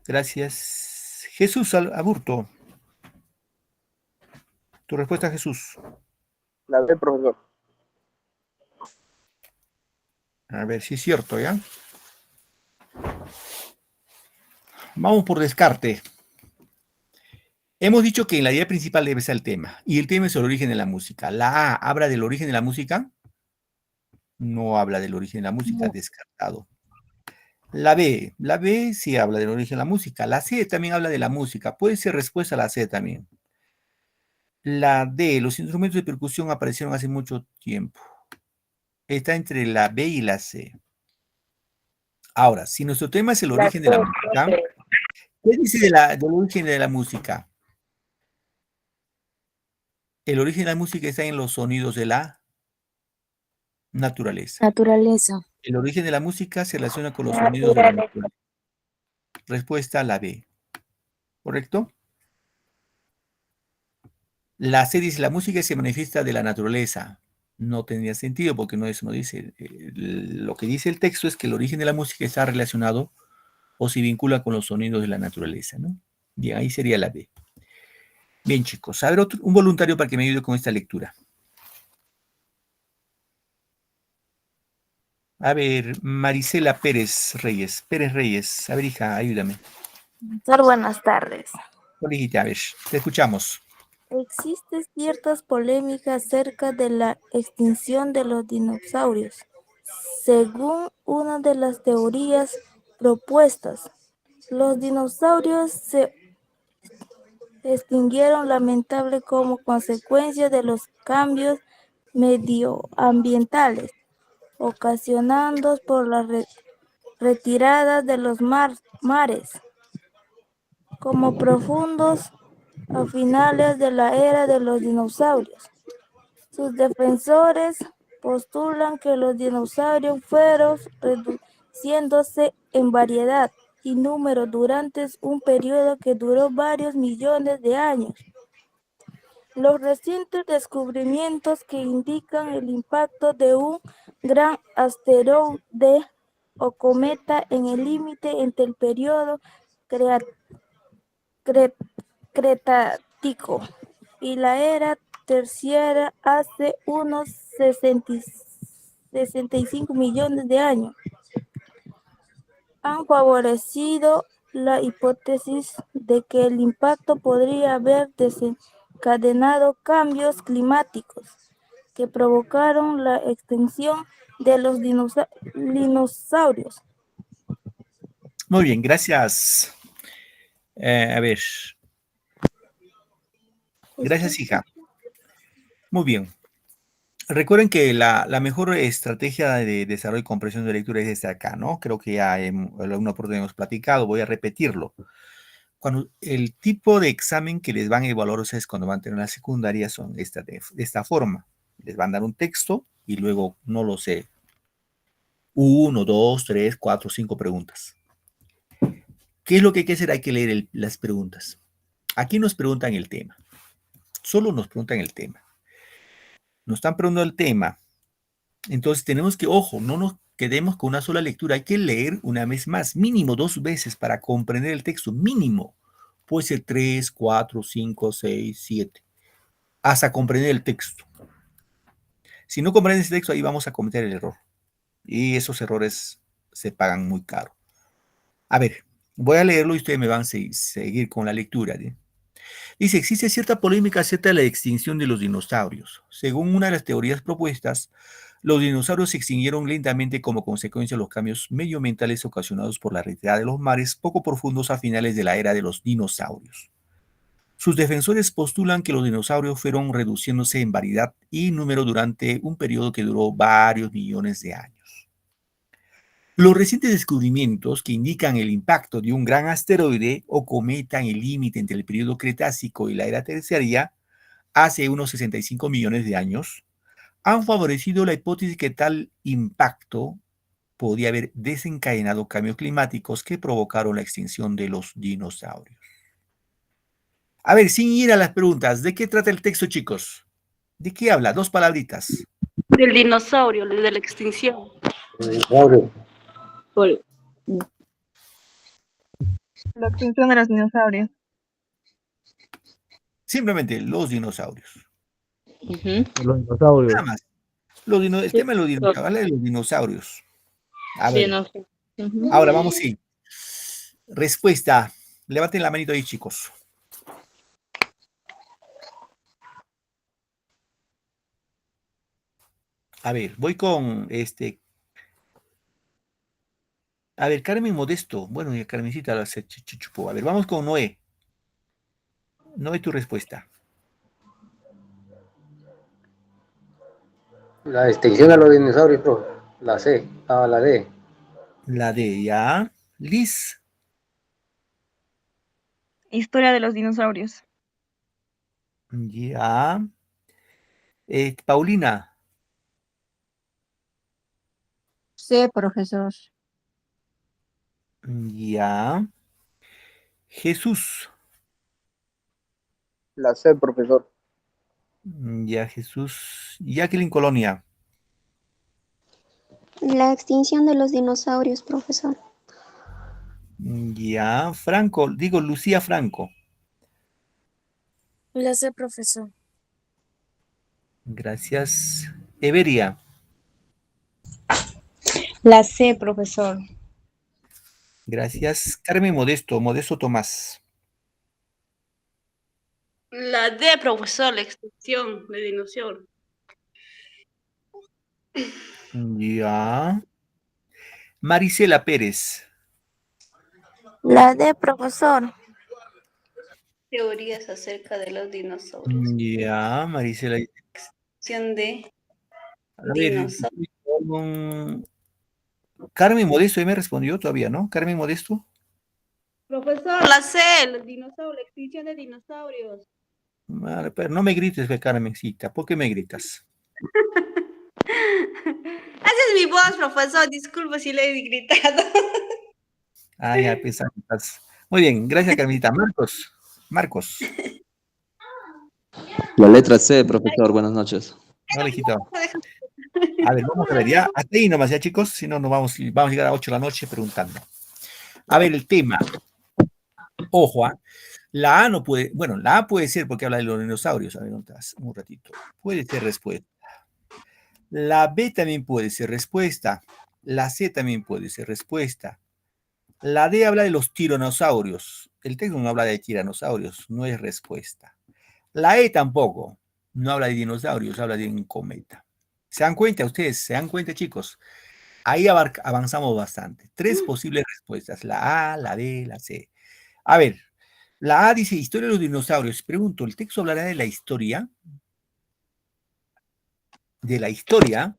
Speaker 1: Gracias. Jesús Aburto. Tu respuesta, Jesús.
Speaker 7: La B, profesor.
Speaker 1: A ver si es cierto, ¿ya? Vamos por descarte. Hemos dicho que en la idea principal debe ser el tema, y el tema es el origen de la música. ¿La A habla del origen de la música? No habla del origen de la música, descartado. La B sí habla del origen de la música. La C también habla de la música. Puede ser respuesta a la C también. La D, los instrumentos de percusión aparecieron hace mucho tiempo. Está entre la B y la C. Ahora, si nuestro tema es el origen de la música, ¿qué dice del origen de la música? El origen de la música está en los sonidos de la naturaleza.
Speaker 8: Naturaleza.
Speaker 1: El origen de la música se relaciona con los sonidos de la naturaleza. Respuesta la B. ¿Correcto? La C dice, la música se manifiesta de la naturaleza. No tendría sentido porque no eso no dice. Lo que dice el texto es que el origen de la música está relacionado o se vincula con los sonidos de la naturaleza, ¿no? Bien, ahí sería la B. Bien, chicos. A ver, un voluntario para que me ayude con esta lectura. A ver, Marisela Pérez Reyes. Pérez Reyes. A ver, hija, ayúdame.
Speaker 8: Buenas tardes.
Speaker 1: Hola, a ver, te escuchamos.
Speaker 8: Existen ciertas polémicas acerca de la extinción de los dinosaurios. Según una de las teorías propuestas, los dinosaurios se extinguieron lamentable como consecuencia de los cambios medioambientales ocasionados por la retirada de los mares como profundos a finales de la era de los dinosaurios. Sus defensores postulan que los dinosaurios fueron reduciéndose en variedad y número durante un periodo que duró varios millones de años. Los recientes descubrimientos que indican el impacto de un gran asteroide o cometa en el límite entre el periodo Cretácico y la era terciaria hace unos 65 millones de años han favorecido la hipótesis de que el impacto podría haber desencadenado cambios climáticos que provocaron la extinción de los dinosaurios.
Speaker 1: Muy bien, gracias. A ver. Gracias, hija. Muy bien. Recuerden que la mejor estrategia de desarrollo y comprensión de lectura es esta acá, ¿no? Creo que ya en alguna oportunidad hemos platicado, voy a repetirlo. Cuando el tipo de examen que les van a evaluar ustedes cuando van a tener la secundaria son de esta forma. Les van a dar un texto y luego, no lo sé, 1, 2, 3, 4, 5 preguntas. ¿Qué es lo que hay que hacer? Hay que leer las preguntas. Aquí nos preguntan el tema. Solo nos preguntan el tema. Nos están preguntando el tema. Entonces tenemos que, ojo, no nos quedemos con una sola lectura. Hay que leer una vez más, mínimo 2 veces para comprender el texto. Mínimo. Puede ser 3, 4, 5, 6, 7. Hasta comprender el texto. Si no comprendes el texto, ahí vamos a cometer el error. Y esos errores se pagan muy caro. A ver, voy a leerlo y ustedes me van a seguir con la lectura, ¿sí? Dice, existe cierta polémica acerca de la extinción de los dinosaurios. Según una de las teorías propuestas, los dinosaurios se extinguieron lentamente como consecuencia de los cambios medioambientales ocasionados por la retirada de los mares poco profundos a finales de la era de los dinosaurios. Sus defensores postulan que los dinosaurios fueron reduciéndose en variedad y número durante un periodo que duró varios millones de años. Los recientes descubrimientos que indican el impacto de un gran asteroide o cometa en el límite entre el periodo Cretácico y la era terciaria, hace unos 65 millones de años, han favorecido la hipótesis que tal impacto podría haber desencadenado cambios climáticos que provocaron la extinción de los dinosaurios. A ver, sin ir a las preguntas, ¿de qué trata el texto, chicos? ¿De qué habla? Dos palabritas.
Speaker 2: Del dinosaurio, de la extinción.
Speaker 4: Dinosaurio.
Speaker 2: Por-
Speaker 5: La extinción de los dinosaurios.
Speaker 1: Simplemente los dinosaurios.
Speaker 11: Los dinosaurios.
Speaker 1: Nada más. El tema de los dinosaurios. Habla de los dinosaurios. A ver. Ahora vamos, sí. Respuesta. Levanten la manito ahí, chicos. A ver, voy con A ver, Carmen Modesto. Bueno, y Carmencita la se chupó. A ver, vamos con Noé. Noé, tu respuesta.
Speaker 4: La extinción de los dinosaurios, profe. La C. Ah, la D.
Speaker 1: La D, ya. Liz.
Speaker 5: Historia de los dinosaurios.
Speaker 1: Ya. Paulina.
Speaker 9: Sí, profesor.
Speaker 1: Ya. Jesús.
Speaker 7: La C, profesor.
Speaker 1: Ya, Jesús. Jacqueline Colonia.
Speaker 10: La extinción de los dinosaurios, profesor.
Speaker 1: Ya. Franco, digo Lucía Franco.
Speaker 3: La sé, profesor.
Speaker 1: Gracias. Everia.
Speaker 3: La sé, profesor.
Speaker 1: Gracias. Carmen Modesto, Modesto Tomás.
Speaker 2: La D, profesor, la extinción de dinosaurio.
Speaker 1: Ya. Marisela Pérez.
Speaker 8: La D, profesor.
Speaker 2: Teorías acerca de los dinosaurios.
Speaker 1: Ya, Marisela.
Speaker 2: Extinción de
Speaker 1: A ver,
Speaker 2: dinosaurios.
Speaker 1: Carmen Modesto, ya me respondió todavía, ¿no? Carmen Modesto.
Speaker 2: Profesor, la C, los dinosaurios, la extinción de dinosaurios.
Speaker 1: Vale, pero no me grites, Carmencita. ¿Por qué me gritas?
Speaker 2: Esa es mi voz, profesor. Disculpe si le he gritado.
Speaker 1: Ah, ya, pensaba. Muy bien, gracias, Carmencita. Marcos. Marcos.
Speaker 12: La letra C, profesor, buenas noches.
Speaker 1: Hola, hijito. A ver, vamos a ver ya. Hasta ahí nomás ya, chicos. Si no, nos vamos a llegar a 8 de la noche preguntando. A ver, el tema. Ojo, ¿ah? La A no puede, bueno, la A puede ser porque habla de los dinosaurios. A ver, un ratito. Puede ser respuesta. La B también puede ser respuesta. La C también puede ser respuesta. La D habla de los tiranosaurios. El texto no habla de tiranosaurios, no es respuesta. La E tampoco, no habla de dinosaurios, habla de un cometa. ¿Se dan cuenta ustedes? ¿Se dan cuenta, chicos? Ahí avanzamos bastante. 3 posibles respuestas, la A, la D, la C. A ver, la A dice historia de los dinosaurios. Pregunto, ¿el texto hablará de la historia? ¿De la historia?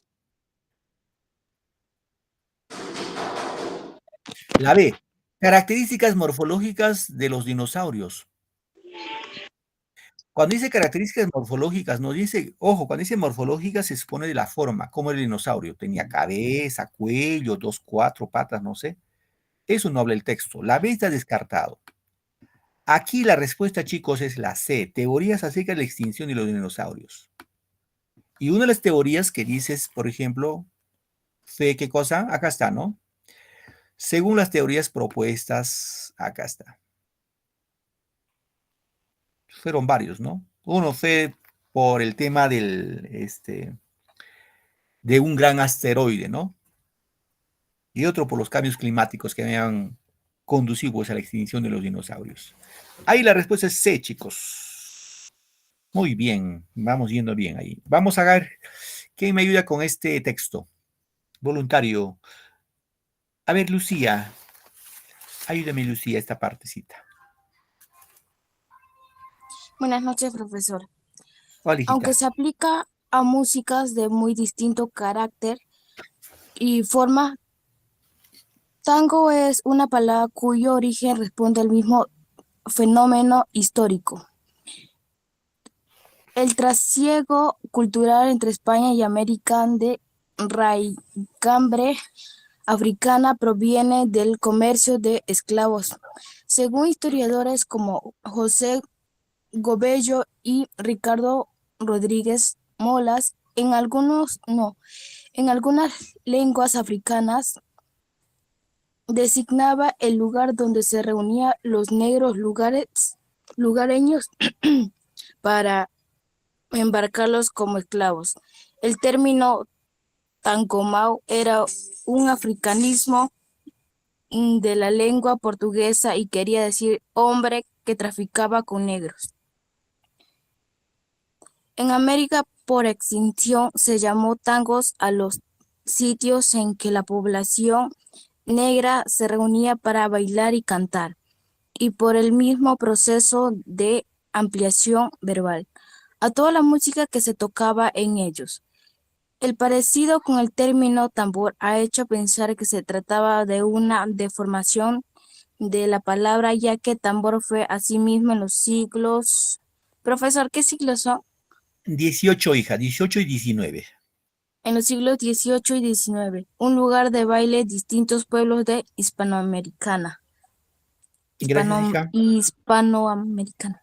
Speaker 1: La B, características morfológicas de los dinosaurios. Cuando dice características morfológicas, no dice, ojo, cuando dice morfológicas se supone de la forma, como el dinosaurio. Tenía cabeza, cuello, 2, 4 patas, no sé. Eso no habla el texto. La B está descartado. Aquí la respuesta, chicos, es la C. Teorías acerca de la extinción de los dinosaurios. Y una de las teorías que dices, por ejemplo, ¿qué cosa? Acá está, ¿no? Según las teorías propuestas, acá está. Fueron varios, ¿no? Uno fue por el tema de un gran asteroide, ¿no? Y otro por los cambios climáticos que habían conducir pues, a la extinción de los dinosaurios. Ahí la respuesta es C, chicos. Muy bien, vamos yendo bien ahí. Vamos a ver quién me ayuda con este texto. Voluntario. A ver, Lucía. Ayúdame, Lucía, esta partecita.
Speaker 3: Buenas noches, profesor.
Speaker 1: Hola, hijita.
Speaker 3: Aunque se aplica a músicas de muy distinto carácter y forma, tango es una palabra cuyo origen responde al mismo fenómeno histórico. El trasiego cultural entre España y América de raigambre africana proviene del comercio de esclavos. Según historiadores como José Gobello y Ricardo Rodríguez Molas, en algunas lenguas africanas designaba el lugar donde se reunían los negros lugareños para embarcarlos como esclavos. El término Tangomao era un africanismo de la lengua portuguesa y quería decir hombre que traficaba con negros. En América, por extinción, se llamó tangos a los sitios en que la población negra se reunía para bailar y cantar, y por el mismo proceso de ampliación verbal, a toda la música que se tocaba en ellos. El parecido con el término tambor ha hecho pensar que se trataba de una deformación de la palabra, ya que tambor fue asimismo en los siglos... Profesor, ¿qué siglos son?
Speaker 1: 18, hija, 18 y 19.
Speaker 3: En los siglos XVIII y XIX, un lugar de baile distintos pueblos de Hispanoamericana.
Speaker 1: Gracias, hija.
Speaker 3: Hispanoamericana.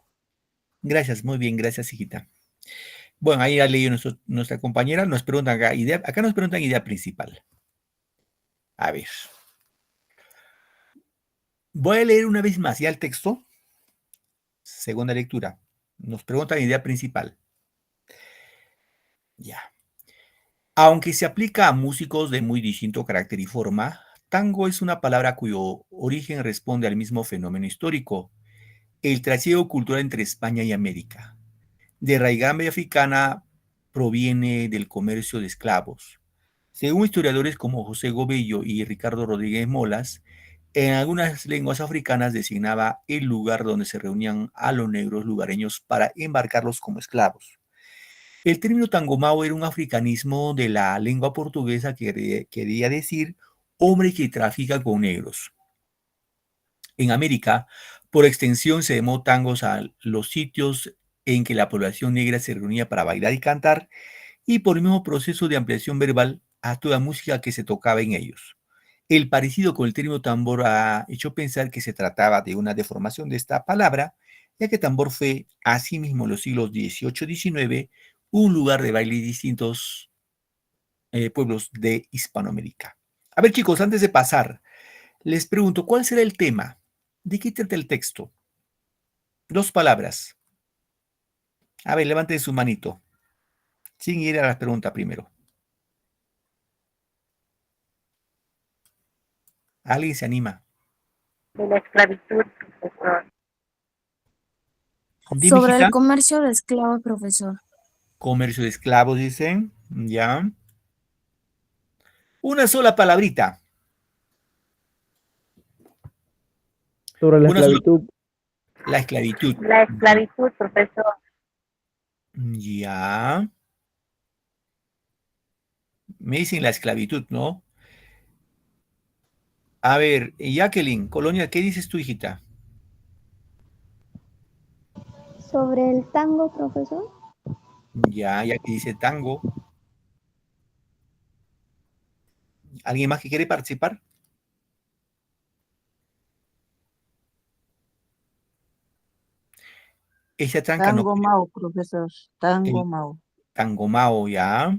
Speaker 1: Gracias, muy bien, gracias, hijita. Bueno, ahí ha leído nuestra compañera, nos preguntan acá nos preguntan idea principal. A ver. Voy a leer una vez más ya el texto. Segunda lectura. Nos preguntan idea principal. Ya. Aunque se aplica a músicos de muy distinto carácter y forma, tango es una palabra cuyo origen responde al mismo fenómeno histórico, el trasiego cultural entre España y América. De raigambre africana proviene del comercio de esclavos. Según historiadores como José Gobello y Ricardo Rodríguez Molas, en algunas lenguas africanas designaba el lugar donde se reunían a los negros lugareños para embarcarlos como esclavos. El término tangomao era un africanismo de la lengua portuguesa que quería decir hombre que trafica con negros. En América, por extensión, se llamó tangos a los sitios en que la población negra se reunía para bailar y cantar, y por el mismo proceso de ampliación verbal a toda música que se tocaba en ellos. El parecido con el término tambor ha hecho pensar que se trataba de una deformación de esta palabra, ya que tambor fue, asimismo en los siglos XVIII y XIX, un lugar de baile y distintos pueblos de Hispanoamérica. A ver, chicos, antes de pasar, les pregunto, ¿cuál será el tema? ¿De qué trata el texto? 2 palabras. A ver, levanten su manito, sin ir a la pregunta primero. ¿Alguien se anima?
Speaker 2: De la esclavitud, profesor.
Speaker 1: Dime,
Speaker 3: Sobre
Speaker 1: hijita.
Speaker 3: el comercio de esclavos, profesor.
Speaker 1: Comercio de esclavos, dicen. Ya. Una sola palabrita.
Speaker 11: Sobre la
Speaker 1: Una sola.
Speaker 11: esclavitud.
Speaker 1: La esclavitud.
Speaker 2: La esclavitud, profesor.
Speaker 1: Ya. Me dicen la esclavitud, ¿no? A ver, Jacqueline, Colonia, ¿qué dices tú, hijita?
Speaker 10: Sobre el tango, profesor.
Speaker 1: Ya que dice tango. ¿Alguien más que quiere participar? Esa tranca no.
Speaker 9: Tangomao, profesor. Tangomao.
Speaker 1: Tangomao, ya.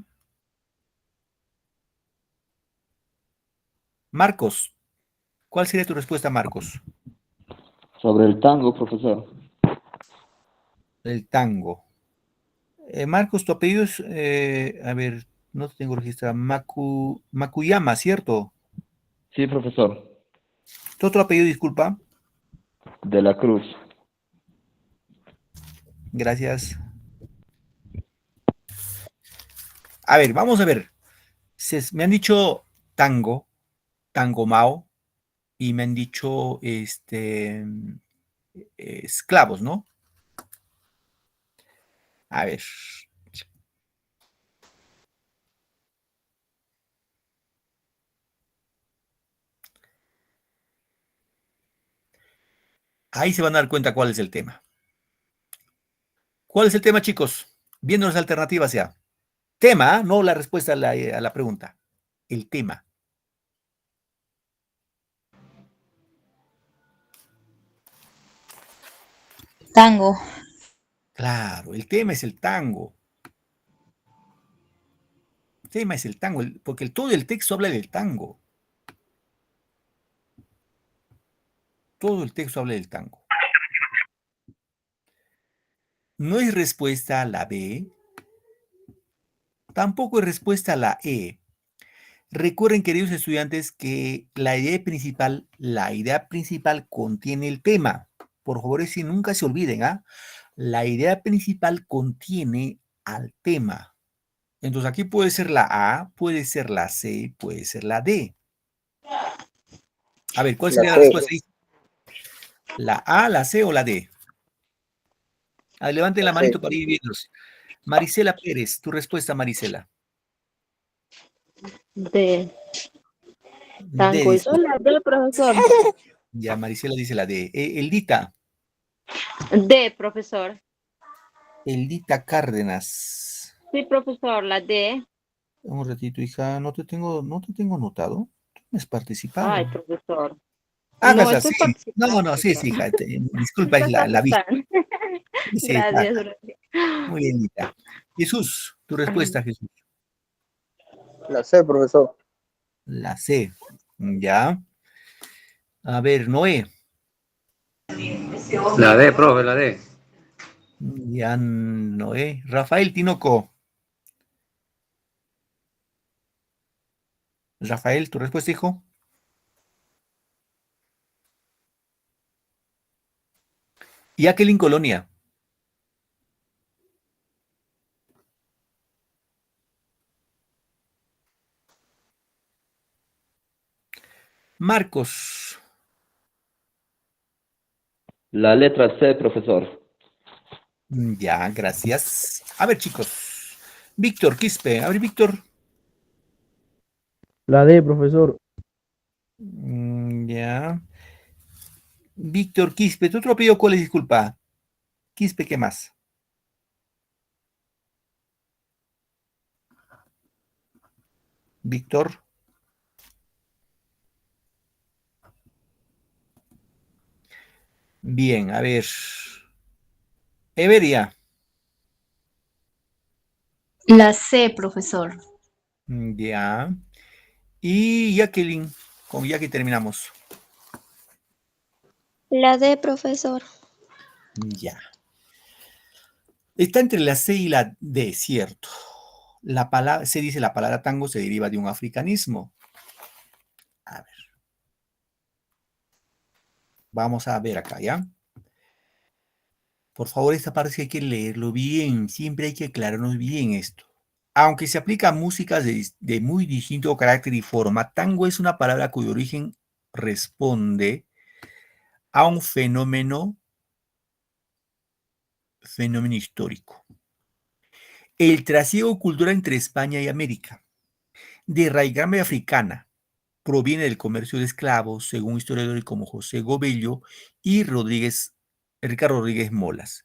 Speaker 1: Marcos, ¿cuál sería tu respuesta, Marcos?
Speaker 12: Sobre el tango, profesor.
Speaker 1: El tango. Marcos, tu apellido es, a ver, no te tengo registrado, Makuyama, ¿cierto?
Speaker 12: Sí, profesor.
Speaker 1: ¿Tu otro apellido, disculpa?
Speaker 12: De la Cruz.
Speaker 1: Gracias. A ver, vamos a ver. Me han dicho tango, tango mao, y me han dicho esclavos, ¿no? A ver. Ahí se van a dar cuenta cuál es el tema. ¿Cuál es el tema, chicos? Viendo las alternativas ya. Tema, no la respuesta a la pregunta. El tema.
Speaker 13: Tango.
Speaker 1: Claro, el tema es el tango. El tema es el tango, porque todo el texto habla del tango. Todo el texto habla del tango. No es respuesta a la B. Tampoco es respuesta a la E. Recuerden, queridos estudiantes, que la idea principal contiene el tema. Por favor, si nunca se olviden, ¿ah? La idea principal contiene al tema. Entonces aquí puede ser la A, puede ser la C, puede ser la D. A ver, ¿cuál sería la respuesta ahí? ¿La A, la C o la D? Levanten la manito para ir viéndose. Marisela Pérez, tu respuesta, Marisela.
Speaker 2: D.
Speaker 1: D,
Speaker 2: Tango y
Speaker 1: dice.
Speaker 2: sol, la D, profesor.
Speaker 1: Ya, Marisela dice la D. Eldita.
Speaker 2: D, profesor.
Speaker 1: Eldita Cárdenas.
Speaker 2: Sí, profesor, la D.
Speaker 1: Un ratito, hija, no te tengo notado. Tú no has participado.
Speaker 2: Ay, profesor.
Speaker 1: Hágase
Speaker 2: estoy
Speaker 1: así.
Speaker 2: participando,
Speaker 1: No, sí,
Speaker 2: profesor.
Speaker 1: hija. Disculpa, es la vista. Sí,
Speaker 2: Gracias,
Speaker 1: está.
Speaker 2: gracias.
Speaker 1: Muy bien, Eldita. Jesús, tu respuesta, Jesús.
Speaker 7: La C, profesor.
Speaker 1: La C. Ya. A ver, Noé.
Speaker 4: La D, profe, la D.
Speaker 1: Ya, Noé. Rafael Tinoco. Rafael, ¿tu respuesta, hijo? Jacqueline Colonia. Marcos.
Speaker 12: La letra C, profesor.
Speaker 1: Ya, gracias. A ver, chicos. Víctor Quispe. A ver, Víctor.
Speaker 11: La D, profesor.
Speaker 1: Ya. Víctor Quispe. ¿Tu otro apellido cuál es? Disculpa. Quispe, ¿qué más? Víctor. Bien, a ver. Everia.
Speaker 13: La C, profesor.
Speaker 1: Ya. Y Jacqueline. Con Jackie terminamos.
Speaker 10: La D, profesor.
Speaker 1: Ya. Está entre la C y la D, cierto. Se dice la palabra tango se deriva de un africanismo. A ver. Vamos a ver acá, ¿ya? Por favor, esta parte sí hay que leerlo bien. Siempre hay que aclararnos bien esto. Aunque se aplica a músicas de muy distinto carácter y forma, tango es una palabra cuyo origen responde a un fenómeno histórico. El trasiego cultural entre España y América, de raigambre africana, proviene del comercio de esclavos, según historiadores como José Gobello y Ricardo Rodríguez Molas.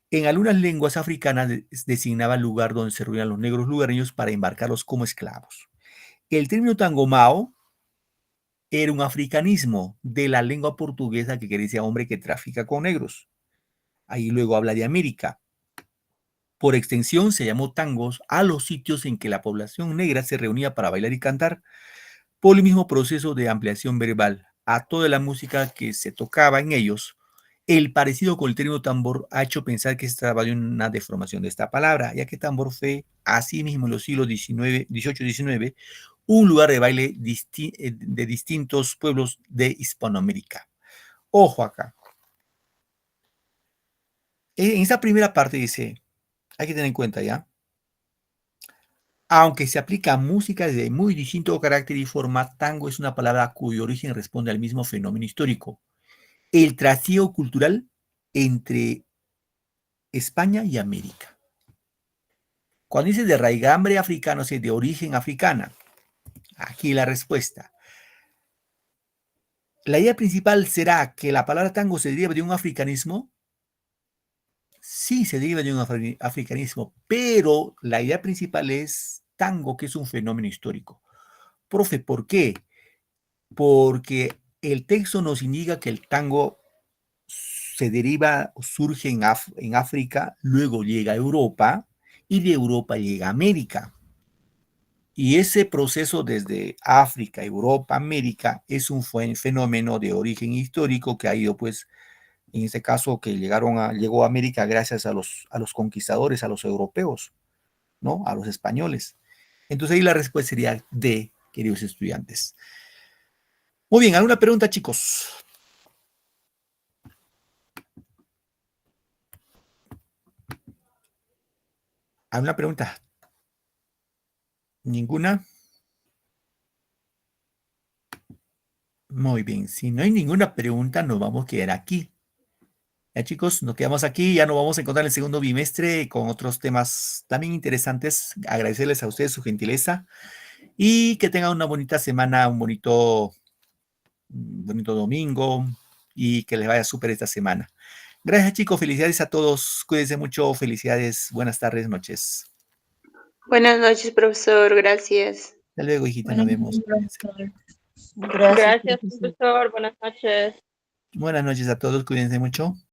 Speaker 1: En algunas lenguas africanas designaba el lugar donde se reunían los negros lugareños para embarcarlos como esclavos. El término tangomao era un africanismo de la lengua portuguesa que quiere decir hombre que trafica con negros. Ahí luego habla de América. Por extensión se llamó tangos a los sitios en que la población negra se reunía para bailar y cantar, por el mismo proceso de ampliación verbal a toda la música que se tocaba en ellos. El parecido con el término tambor ha hecho pensar que se trataba de una deformación de esta palabra, ya que tambor fue, asimismo en los siglos XVIII y XIX, un lugar de baile de distintos pueblos de Hispanoamérica. Ojo acá. En esta primera parte dice, hay que tener en cuenta ya, aunque se aplica a música de muy distinto carácter y forma, tango es una palabra cuyo origen responde al mismo fenómeno histórico, el trasiego cultural entre España y América. Cuando dice de raigambre africano, o sea, de origen africana, aquí la respuesta. La idea principal será que la palabra tango se deriva de un africanismo. Sí, se deriva de un africanismo, pero la idea principal es tango, que es un fenómeno histórico. Profe, ¿por qué? Porque el texto nos indica que el tango se deriva, surge en África, luego llega a Europa y de Europa llega a América. Y ese proceso desde África, Europa, América es un fenómeno de origen histórico que ha ido, pues, en este caso, que llegó a América gracias a los conquistadores, a los europeos, ¿no? A los españoles. Entonces ahí la respuesta sería D, queridos estudiantes. Muy bien, ¿alguna pregunta, chicos? ¿Alguna pregunta? ¿Ninguna? Muy bien, si no hay ninguna pregunta, nos vamos a quedar aquí. Ya, chicos, nos quedamos aquí, ya nos vamos a encontrar en el segundo bimestre con otros temas también interesantes. Agradecerles a ustedes su gentileza y que tengan una bonita semana, un bonito domingo y que les vaya súper esta semana. Gracias, chicos, felicidades a todos, cuídense mucho, felicidades, buenas tardes, noches.
Speaker 2: Buenas noches, profesor, gracias.
Speaker 1: Hasta luego, hijita, nos vemos.
Speaker 9: Gracias,
Speaker 2: Gracias, profesor, buenas noches.
Speaker 1: Buenas noches a todos, cuídense mucho.